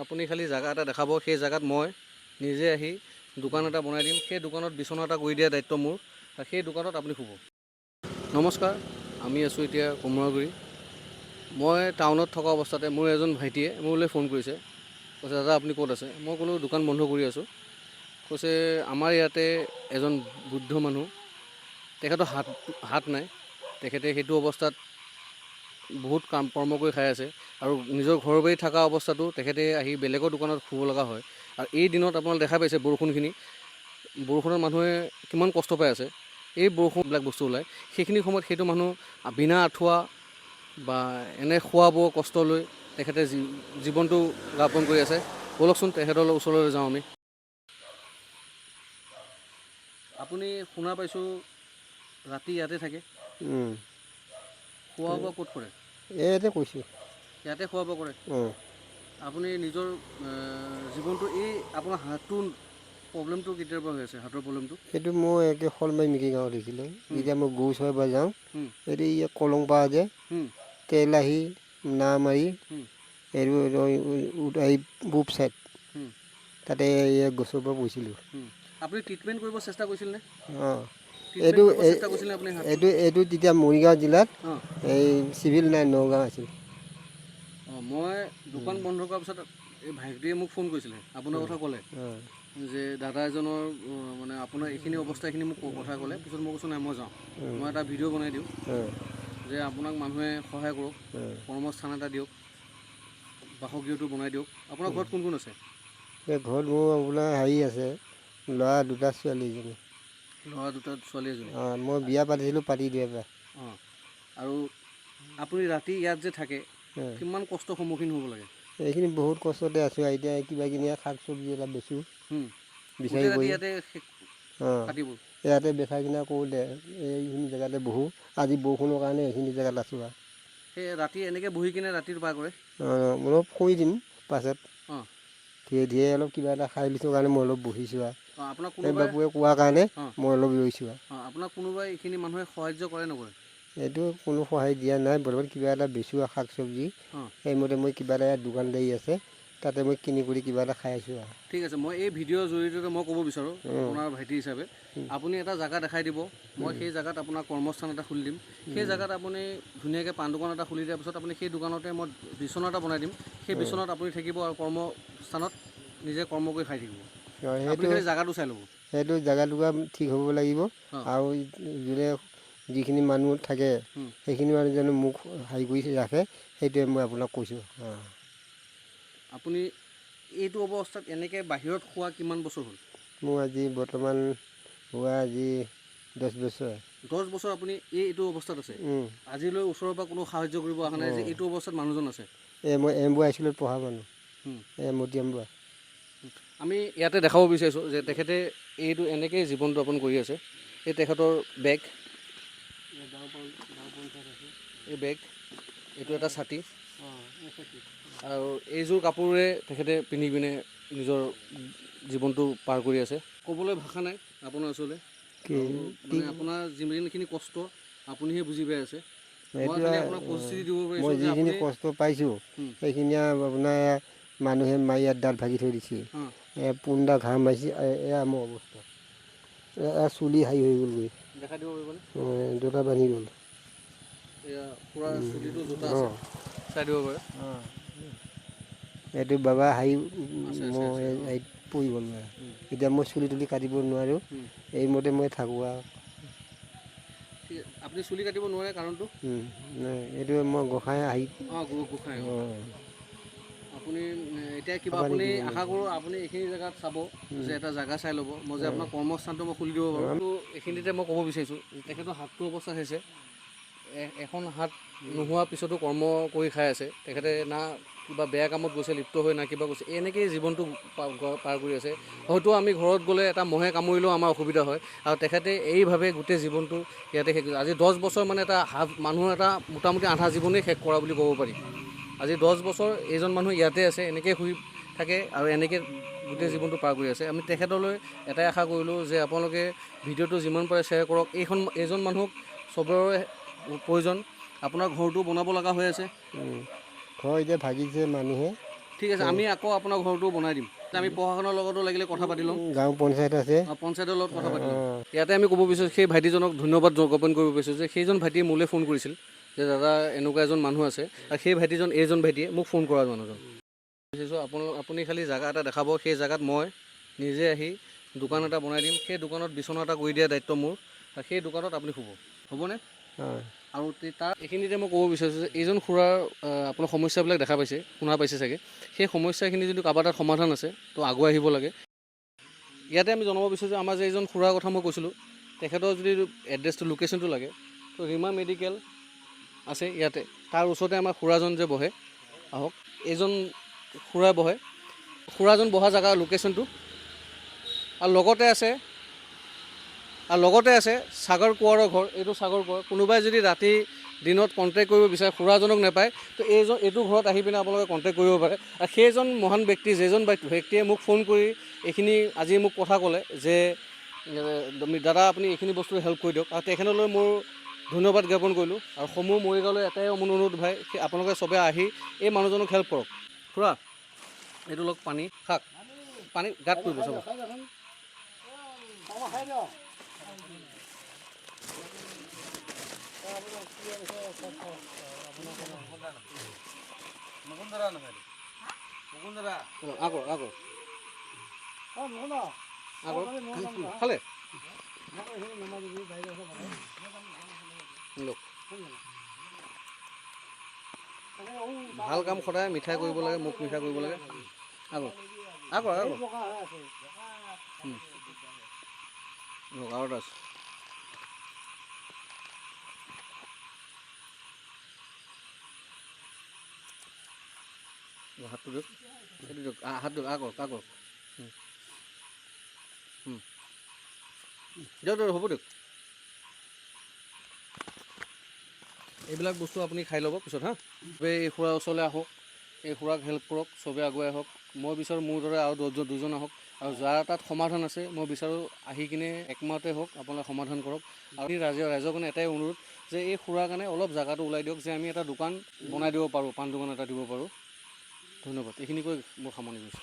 আপুনি খালি জায়গা এটা দেখাব, সেই জায়গাত মই নিজে আহি দোকান এটা বনাই দিম। সেই দোকানত বিচনা এটা কৰি দিয়া দায়িত্ব মোৰ, আৰু সেই দোকানত আপুনি শুব। নমস্কাৰ, আমি আছোঁ এতিয়া কোমোৰাগুৰি। মই টাউনত থকা অৱস্থাতে মোৰ এজন ভাইটিয়ে মোলৈ ফোন কৰিছে, কৈছে দাদা আপুনি ক'ত আছে? মই ক'লোঁ দোকান বন্ধ কৰি আছোঁ। কৈছে আমাৰ ইয়াতে এজন বৃদ্ধ মানুহ, তেখেতৰ হাত নাই, তেখেতে সেইটো অৱস্থাত বহুত কৰ্ম কৰি খাই আছে, আৰু নিজৰ ঘৰ বাৰী থকা অৱস্থাতো তেখেতে আহি বেলেগৰ দোকানত শুব লগা হয়। আৰু এই দিনত আপোনালোকে দেখা পাইছে বৰষুণত মানুহে কিমান কষ্ট পাই আছে। এই বৰষুণবিলাক বস্তু ওলায়, সেইখিনি সময়ত সেইটো মানুহ বিনা আঁঠুৱা বা এনে খোৱা বোৱা কষ্ট লৈ তেখেতে জীৱনটো যাপন কৰি আছে। ব'লকচোন তেখেতৰ ওচৰলৈ যাওঁ আমি। আপুনি শুনা পাইছোঁ ৰাতি ইয়াতে থাকে, খোৱা বোৱা ক'ত কৰে? ইয়াতে কৈছোঁ। ইয়াতে খোৱা বোৱা কৰে? আপুনি নিজৰ জীৱনটো, এই আপোনাৰ হাতটোৰ প্ৰব্লেমটো কেতিয়াৰ পৰা হৈ আছে? হাতৰ প্ৰব্লেমটো সেইটো মই একে শলমাৰি মিকি গাঁৱত হৈছিলে। যেতিয়া মই গৰু চৰাব যাওঁ, এইটো ইয়াত কলং পাৰ যে তেলাহী নামাৰি এই পূব চাইড তাতে গছৰ পৰা পৰিছিলোঁ। আপুনি ট্ৰিটমেণ্ট কৰিব চেষ্টা কৰিছিলনে? অঁ, ট্ৰিটমেণ্ট এইটো কৰিব চেষ্টা কৰিছিলনে আপুনি হাতটো? এইটো তেতিয়া মৰিগাঁও জিলাত অঁ এই চিভিল নাই নগাঁও আছিল। অঁ, মই দোকান বন্ধ কৰাৰ পিছত এই ভাইটিয়ে মোক ফোন কৰিছিলে, আপোনাৰ কথা ক'লে যে দাদা এজনৰ মানে আপোনাৰ এইখিনি অৱস্থাখিনি মোক কথা ক'লে। পিছত মই কৈছোঁ নাই মই যাওঁ, মই এটা ভিডিঅ' বনাই দিওঁ যে আপোনাক মানুহে সহায় কৰক, কৰ্মস্থান এটা দিয়ক, বাসগৃহটো বনাই দিয়ক। আপোনাৰ ঘৰত কোন কোন আছে? এই ঘৰত মোৰ আপোনাৰ হেৰি আছে, ল'ৰা দুটা ছোৱালী এজনী। ল'ৰা দুটা ছোৱালী এজনী। অঁ, মই বিয়া পাতিছিলোঁ, পাতি দিয়া পৰা। অঁ, আৰু আপুনি ৰাতি ইয়াত যে থাকে কিমান কষ্টৰ সন্মুখীন হ'ব লাগে? এইখিনি বহুত কষ্টতে আছোঁ। এতিয়া কিবা কিনি শাক চব্জি এটা বেচোঁ বিচাৰি গোটেই ৰাতি কৰি। ইয়াতে অঁ, কাটিব? ইয়াতে বেচা কিনা কৰোঁতে এইখিনি জেগাতে বহোঁ। আজি বৰষুণৰ কাৰণে এইখিনি জেগাত আছোঁ আৰু। সেই ৰাতি এনেকৈ বহি কিনে ৰাতিটো পাৰ কৰে? অঁ, অলপ শুই দিম পাছত। অঁ, ধীৰে ধীৰে অলপ কিবা এটা খাই লৈছোঁ কাৰণে মই অলপ বহিছোঁ আৰু। অঁ, আপোনাক এই কোনোবাই বাপুৱে কোৱাৰ কাৰণে মই অলপ ৰৈছোঁ আৰু। অঁ, আপোনাক কোনোবাই এইখিনি মানুহে সাহাৰ্য কৰে নকৰে? এইটো কোনো সহায় দিয়া নাই বৰ্তমান। কিবা এটা বেচোঁ আৰু শাক চব্জি, অঁ, সেইমতে মই কিবা এটা দোকানদাৰী আছে, তাতে মই কিনি কৰি কিবা এটা খাই আছোঁ আৰু। ঠিক আছে, মই এই ভিডিঅ'ৰ জৰিয়তে মই ক'ব বিচাৰোঁ আপোনাৰ ভাইটি হিচাপে, আপুনি এটা জেগা দেখাই দিব, মই সেই জেগাত আপোনাৰ কৰ্মস্থান এটা খুলি দিম। সেই জেগাত আপুনি ধুনীয়াকৈ পাণ দোকান এটা খুলি দিয়াৰ পিছত আপুনি সেই দোকানতে মই বিচনা এটা বনাই দিম। সেই বিচনাত আপুনি থাকিব আৰু কৰ্মস্থানত নিজে কৰ্ম কৰি খাই থাকিব। আপুনি খালি জেগাটো চাই ল'ব। সেইটো জেগাটুকুৰা ঠিক হ'ব লাগিব, অঁ, আৰু যোনে যিখিনি মানুহ থাকে সেইখিনি মানুহ যেন মোক হেৰি কৰি ৰাখে, সেইটোৱে মই আপোনাক কৈছোঁ। অঁ, আপুনি এইটো অৱস্থাত এনেকৈ বাহিৰত খোৱা কিমান বছৰ হ'ল? মোৰ আজি বৰ্তমান হোৱা আজি 10 বছৰ। 10 বছৰ আপুনি এইটো অৱস্থাত আছে? আজিলৈ ওচৰৰ পৰা কোনো সাহাৰ্য কৰিব অহা নাই যে এইটো অৱস্থাত মানুহজন আছে? মই এম্বুৱা স্কুলত পঢ়া মানুহ, মতিআম বোৱা। আমি ইয়াতে দেখাব বিচাৰিছোঁ যে তেখেতে এইটো এনেকৈয়ে জীৱন যাপন কৰি আছে। এই তেখেতৰ বেগ, এই বেগ, এইটো এটা ছাতি, আৰু এইযোৰ কাপোৰে তেখেতে পিন্ধি পিনে নিজৰ জীৱনটো পাৰ কৰি আছে। ক'বলৈ ভাষা নাই আপোনাৰ ওচৰলৈ, আৰু মানে আপোনাৰ যিমানখিনি কষ্ট আপুনিহে বুজি পাই আছে। মই এইটো খালি আপোনাক পৰিস্থিতি দিব মই পাৰিছোঁ যে যিখিনি আপুনি কষ্ট পাইছোঁ সেইখিনি আপোনাৰ মানুহে মাৰি ইয়াত দাঁত ভাঙি থৈ দিছে। পোন্দা ঘাঁহ মাৰিছে, এয়া মোৰ অৱস্থা। চুলি হেৰি হৈ গ'লগৈ, দেখাই দিব পাৰিবনে? দুটা বান্ধি গ'ল। এয়া পূৰা চুলিটো জোতা আছে, চাই দিব পাৰে। এইটো বাবা হেৰি আছে আছে মই আছে অঁ, হেৰিত পৰি গ'ল। এতিয়া মই চুলি তুলি কাটিব নোৱাৰোঁ, এইমতে মই থাকোঁ আৰু। ঠিক আছে, আপুনি চুলি কাটিব নোৱাৰে কাৰণটো? নাই, এইটো মই গোঁসাই আহি অঁ, গোঁসাই অঁ। আপুনি এতিয়া কিবা পানী আপুনি দিব আশা নোৱাৰিছোঁ। কৰোঁ আপুনি এইখিনি জেগাত চাব যে এটা জেগা চাই ল'ব। মই যে আপোনাৰ কৰ্মস্থানটো মই খুলি দিব পাৰোঁ। ত' এইখিনিতে মই ক'ব বিচাৰিছোঁ যে তেখেতৰ হাতটো অৱস্থা হৈছে, এখন হাত নোহোৱাৰ পিছতো কৰ্ম কৰি খাই আছে। তেখেতে না কিবা বেয়া কামত গৈছে লিপ্ত হৈ, না কিবা গৈছে, এনেকৈয়ে জীৱনটো পাৰ কৰি আছে। হয়তো আমি ঘৰত গ'লে এটা মহে কামুৰিলেও আমাৰ অসুবিধা হয়, আৰু তেখেতে এইভাৱে গোটেই জীৱনটো ইয়াতে শেষ কৰিছে। আজি 10 বছৰ মানে এটা মানুহৰ এটা মোটামুটি আধা জীৱনেই শেষ কৰা বুলি ক'ব পাৰি। আজি 10 বছৰ এইজন মানুহ ইয়াতে আছে, এনেকৈ শুই থাকে আৰু এনেকৈ গোটেই জীৱনটো পাৰ কৰি আছে। আমি তেখেতলৈ এটাই আশা কৰিলোঁ যে আপোনালোকে ভিডিঅ'টো যিমান পাৰে শ্বেয়াৰ কৰক। এইজন মানুহক চবৰে প্ৰয়োজন। আপোনাৰ ঘৰটো বনাব লগা হৈ আছে। ঘৰ এতিয়া ভাগিছে মানুহে, ঠিক আছে, আমি আকৌ আপোনাৰ ঘৰটো বনাই দিম। আমি প্ৰশাসনৰ লগতো লাগিলে কথা পাতি ল'ম, গাঁও পঞ্চায়ত আছে, পঞ্চায়তৰ লগত কথা পাতি ল'ম। ইয়াতে আমি ক'ব বিচাৰোঁ, সেই ভাইটিজনক ধন্যবাদ জ্ঞাপন কৰিব বিচাৰোঁ যে সেইজন ভাইটিয়ে মোলৈ ফোন কৰিছিল যে দাদা এনেকুৱা এজন মানুহ আছে, আৰু সেই ভাইটিজন এইজন ভাইটিয়ে মোক ফোন কৰা মানুহজন। বিচাৰিছোঁ আপুনি খালি জেগা এটা দেখাব, সেই জেগাত মই নিজে আহি দোকান এটা বনাই দিম। সেই দোকানত বিচনা এটা কৰি দিয়া দায়িত্ব মোৰ, আৰু সেই দোকানত আপুনি শুব, হ'বনে? আৰু তাৰ এইখিনিতে মই ক'ব বিচাৰিছোঁ যে এইজন খুৰাৰ আপোনাৰ সমস্যাবিলাক দেখা পাইছে, শুনা পাইছে চাগে। সেই সমস্যাখিনি যদি কাৰোবাৰ তাত সমাধান আছে তো আগুৱাই আহিব লাগে। ইয়াতে আমি জনাব বিচাৰোঁ যে আমাৰ যে এইজন খুৰাৰ কথা মই কৈছিলোঁ, তেখেতৰ যদি এড্ৰেছটো লোকেশ্যনটো লাগে তো ৰীমা মেডিকেল আছে ইয়াতে, তাৰ ওচৰতে আমাৰ খুৰাজন যে বহে, আহক এইজন খুৰা বহে, খুৰাজন বহা জেগা লোকেশ্যনটো। আৰু লগতে আছে সাগৰ কোঁৱৰৰ ঘৰ, এইটো সাগৰ কোঁৱৰ। কোনোবাই যদি ৰাতি দিনত কণ্টেক্ট কৰিব বিচাৰে, খুৰাজনক নাপায়, তো এইটো ঘৰত আহি পিনে আপোনালোকে কণ্টেক্ট কৰিব পাৰে। আৰু সেইজন মহান ব্যক্তি, যিজন ব্যক্তিয়ে মোক ফোন কৰি এইখিনি আজি মোক কথা ক'লে যে দাদা আপুনি এইখিনি বস্তু হেল্প কৰি দিয়ক, আৰু তেখেতলৈ মোৰ ধন্যবাদ জ্ঞাপন কৰিলোঁ। আৰু সমূহ মৰিগাঁৱলৈ এটাই অনুৰোধ ভাই, আপোনালোকে চবে আহি এই মানুহজনক হেল্প কৰক। খুৰা এইটো লওক, পানী খাওক, পানী গাত পৰিব চব। খালে ভাল কাম সদায় মিঠাই কৰিব লাগে, মোক মিঠাই কৰিব লাগে। আৰু এটা আছে। হাতটো দিয়ক, সেইটো দিয়ক, হাত দিয়ক, আগৰ দিয়ক, হ'ব দিয়ক। এইবিলাক বস্তু আপুনি খাই ল'ব পিছত হা। চবেই এই খুৰাৰ ওচৰলৈ আহক, এই খুৰাক হেল্প কৰক, চবেই আগুৱাই আহক। মই বিচাৰোঁ মোৰ দৰে আৰু দুজন আহক, আৰু যাৰ তাত সমাধান আছে মই বিচাৰোঁ আহি কিনে একমাহতে হওক আপোনালোকে সমাধান কৰক। আৰু ৰাইজৰ কাৰণে এটাই অনুৰোধ যে এই খুৰাৰ কাৰণে অলপ জেগাটো ওলাই দিয়ক, যে আমি এটা দোকান বনাই দিব পাৰোঁ, পাণ দোকান এটা দিব পাৰোঁ। ধন্যবাদ, এইখিনি কৈ মোৰ সামৰণি কৰিছোঁ।